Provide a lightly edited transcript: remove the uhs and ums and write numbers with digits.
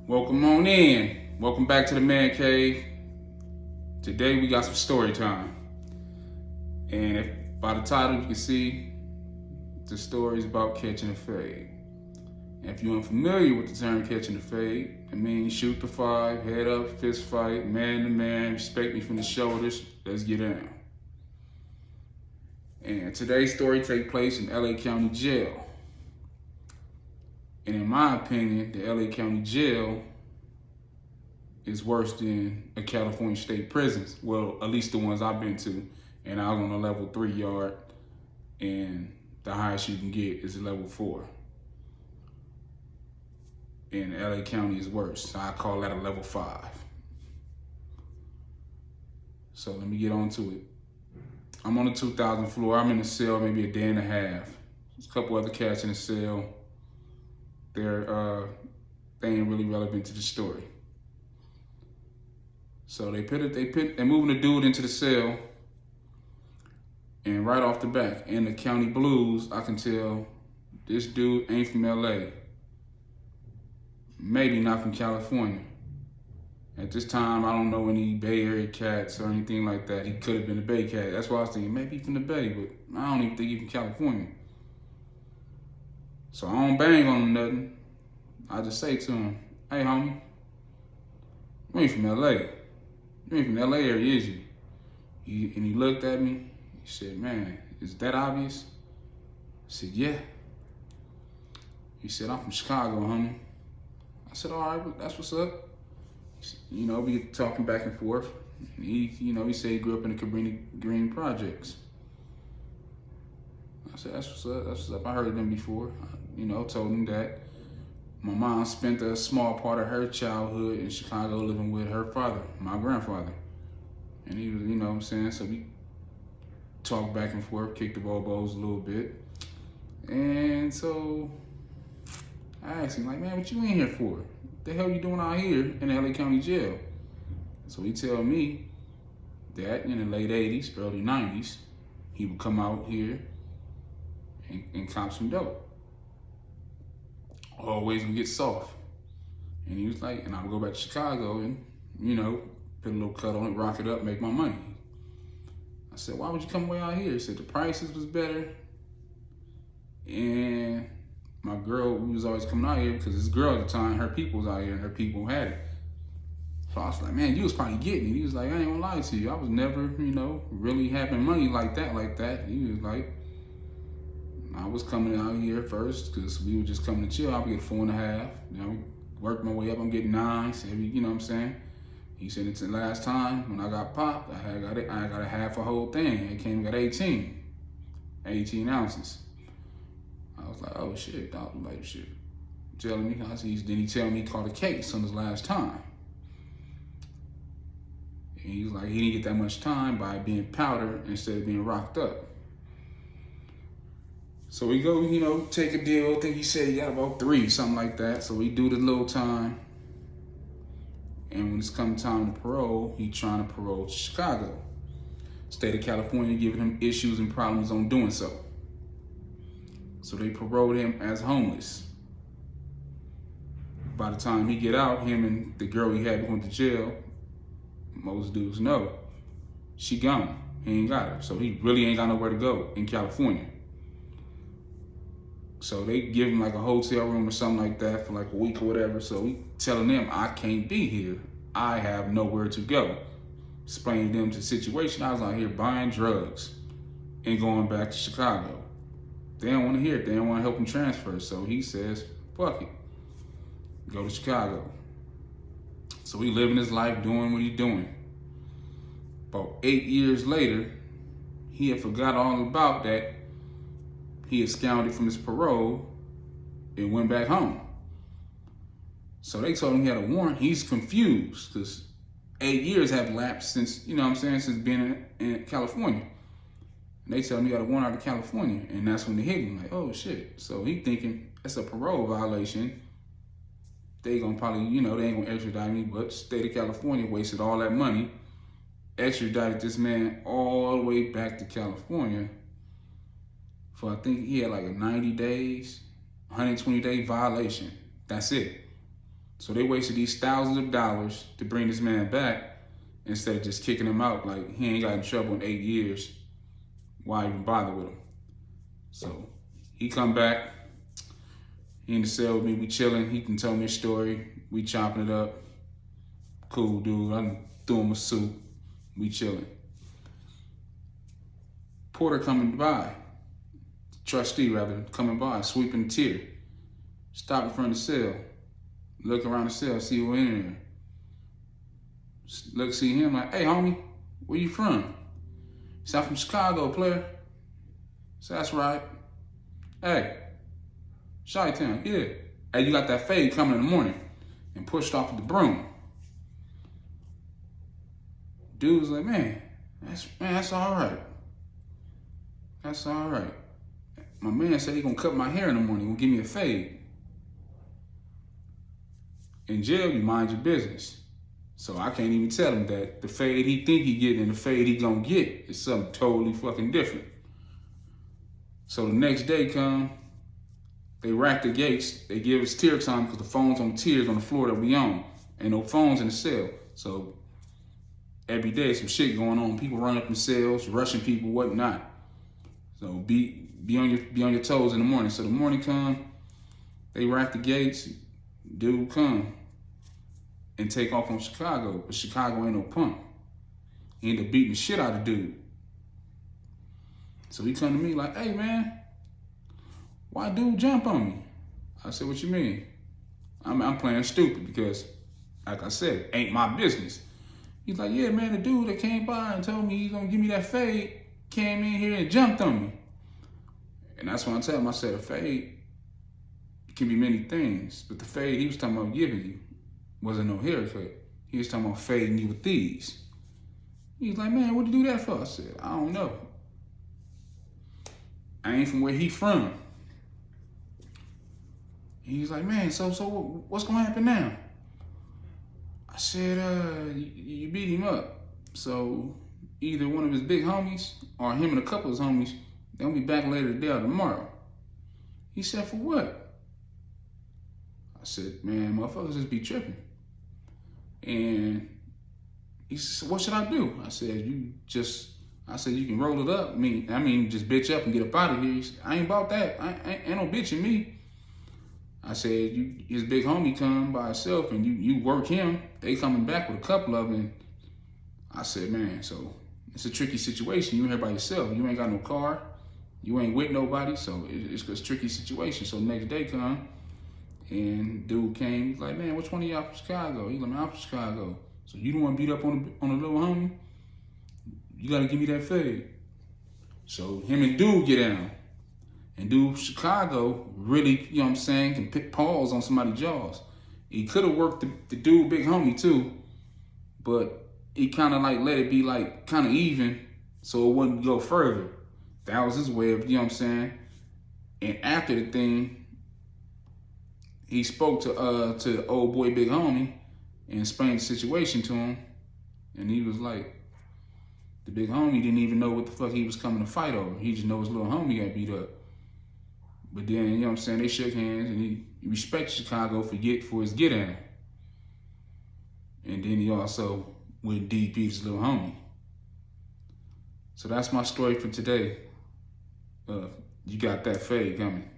Welcome on in. Welcome back to the Man Cave. Today we got some story time. And if by the title you can see the story is about catching a fade. And if you're unfamiliar with the term catching a fade, it means shoot the five, head up, fist fight, man to man, respect me from the shoulders, let's get down. And today's story takes place in LA County Jail. And in my opinion, the LA County Jail is worse than a California state prisons. Well, at least the ones I've been to. And I was on a level 3 yard, and the highest you can get is a level 4. And LA County is worse. So I call that a level 5. So let me get on to it. I'm on the 2000th floor. I'm in the cell maybe a day and a half. There's a couple other cats in the cell. They ain't really relevant to the story. So they're moving the dude into the cell, and right off the back, in the county blues, I can tell this dude ain't from LA. Maybe not from California. At this time, I don't know any Bay Area cats or anything like that. He could have been a Bay cat. That's why I was thinking maybe from the Bay, but I don't even think he's from California. So I don't bang on him nothing. I just say to him, hey homie, you ain't from LA. You ain't from the LA area, is you? And he looked at me. He said, man, is that obvious? I said, yeah. He said, I'm from Chicago, homie. I said, all right, but that's what's up. You know, we get talking back and forth. And he said he grew up in the Cabrini Green Projects. I said, that's what's up, that's what's up. I heard of them before. Told him that my mom spent a small part of her childhood in Chicago living with her father, my grandfather. And he was, so we talked back and forth, kicked the bobos a little bit. And so I asked him, like, man, what you in here for? What the hell you doing out here in the LA County Jail? So he tell me that in the late 80s, early 90s, he would come out here and cop some dope. Always would get soft. And he was like, and I would go back to Chicago and, put a little cut on it, rock it up, make my money. I said, why would you come way out here? He said the prices was better. And my girl, we was always coming out here because this girl at the time, her people was out here and her people had it. So I was like, man, you was probably getting it. He was like, I ain't gonna lie to you. I was never, really having money like that. He was like, I was coming out here first because we were just coming to chill. I would get 4.5. Work my way up. I'm getting 9. So you know what I'm saying? He said it's the last time when I got popped, I got a half a whole thing. It came got 18 ounces. I was like, oh shit. I was like, shit. Telling me, then he tell me he caught a case on his last time. And he was like, he didn't get that much time by being powdered instead of being rocked up. So we go, take a deal. I think he said he got about 3, something like that. So we do the little time. And when it's come time to parole, he trying to parole to Chicago. State of California giving him issues and problems on doing so. So they paroled him as homeless. By the time he get out, him and the girl he had going to jail, most dudes know, she gone. He ain't got her. So he really ain't got nowhere to go in California. So they give him like a hotel room or something like that for like a week or whatever. So we telling them, I can't be here. I have nowhere to go. Explaining to them the situation. I was out here buying drugs and going back to Chicago. They don't want to hear it. They don't want to help him transfer. So he says, fuck it. Go to Chicago. So he living his life doing what he's doing. About 8 years later, he had forgot all about that. He absconded from his parole and went back home. So they told him he had a warrant. He's confused because 8 years have lapsed since, since being in California. And they tell him he got a warrant out of California. And that's when they hit him, like, oh shit. So he thinking that's a parole violation. They gonna probably, they ain't gonna extradite me, but state of California wasted all that money, extradited this man all the way back to California. For I think he had like a 90 days, 120-day violation. That's it. So they wasted these thousands of dollars to bring this man back instead of just kicking him out. Like, he ain't got in trouble in 8 years. Why even bother with him? So he come back. He in the cell with me. We chilling. He can tell me a story. We chopping it up. Cool dude. I threw him a suit. We chilling. Porter coming by. Trustee, rather, coming by, sweeping the tier. Stop in front of the cell. Look around the cell, see who in there. Look, see him, like, hey, homie, where you from? He said, I'm from Chicago, player. So that's right. Hey, Chi-Town, yeah. Hey, you got that fade coming in the morning. And pushed off with the broom. Dude was like, man, that's all right. That's all right. My man said he gonna cut my hair in the morning, gonna give me a fade. In jail, you mind your business. So I can't even tell him that the fade he think he getting and the fade he gonna get is something totally fucking different. So the next day come, they rack the gates, they give us tier time because the phone's on tiers on the floor that we on. Ain't no phones in the cell. So every day some shit going on. People run up in cells, rushing people, whatnot. So be on your toes in the morning. So the morning come, they rack the gates, dude come and take off on Chicago, but Chicago ain't no punk. He ended up beating the shit out of the dude. So he come to me like, hey man, why dude jump on me? I said, what you mean? I'm playing stupid because, like I said, ain't my business. He's like, yeah man, the dude that came by and told me he's gonna give me that fade came in here and jumped on me. And that's when I tell him, I said, a fade can be many things, but the fade he was talking about giving you wasn't no haircut. He was talking about fading you with these. He's like, man, what'd you do that for? I said, I don't know. I ain't from where he from. He's like, man, so what's gonna happen now? I said, you beat him up. So either one of his big homies or him and a couple of his homies, they'll be back later today or tomorrow. He said, for what? I said, man, motherfuckers just be tripping. And he said, what should I do? I said, you can roll it up. I mean, just bitch up and get up out of here. He said, I ain't about that. Ain't no bitching me. I said, his big homie come by himself and you work him. They coming back with a couple of them. I said, man, so it's a tricky situation. You here by yourself. You ain't got no car. You ain't with nobody. So it's a tricky situation. So next day come and dude came. He's like, man, which one of y'all from Chicago? He's like, man, I'm from Chicago. So you don't want to beat up on a little homie? You got to give me that fade. So him and dude get down. And dude, Chicago really, you know what I'm saying, can pick paws on somebody's jaws. He could have worked the dude, big homie too, but he kind of like let it be like kind of even so it wouldn't go further. That was his way of, you know what I'm saying? And after the thing, he spoke to the old boy, big homie, and explained the situation to him. And he was like, the big homie didn't even know what the fuck he was coming to fight over. He just know his little homie got beat up. But then, you know what I'm saying, they shook hands and he respected Chicago for his get down. And then he also went deep beat his little homie. So that's my story for today. You got that fade coming.